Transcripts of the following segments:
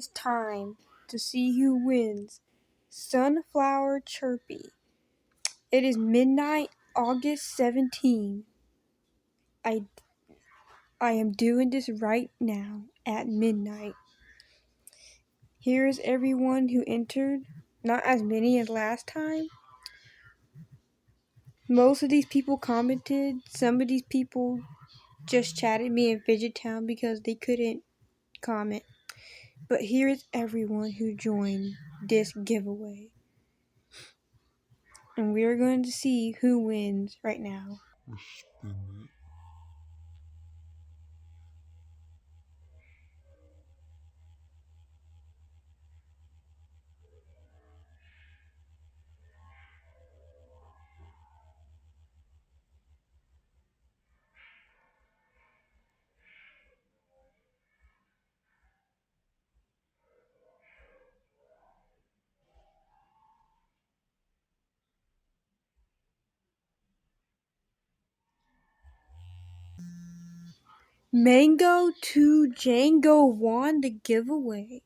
is time to see who wins Sunflower Chirpy. It is midnight, August 17. I am doing this right now at midnight. Here is everyone who entered. Not as many as last time. Most of these people commented. Some of these people just chatted me in Fidget Town because they couldn't comment. But here is everyone who joined this giveaway. And we are going to see who wins right now. Mango to Django won the giveaway.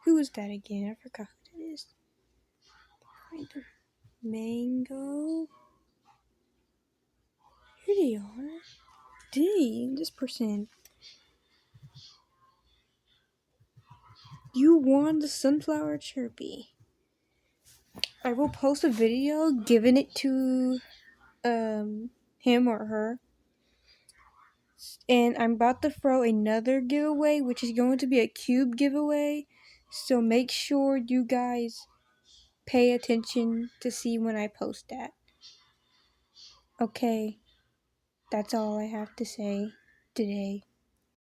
Who is that again? I forgot who it is. Mango. Here they are. Dang, this person. You won the Sunflower Chirpy. I will post a video giving it to him or her. And I'm about to throw another giveaway, which is going to be a cube giveaway. So make sure you guys pay attention to see when I post that. Okay, that's all I have to say today.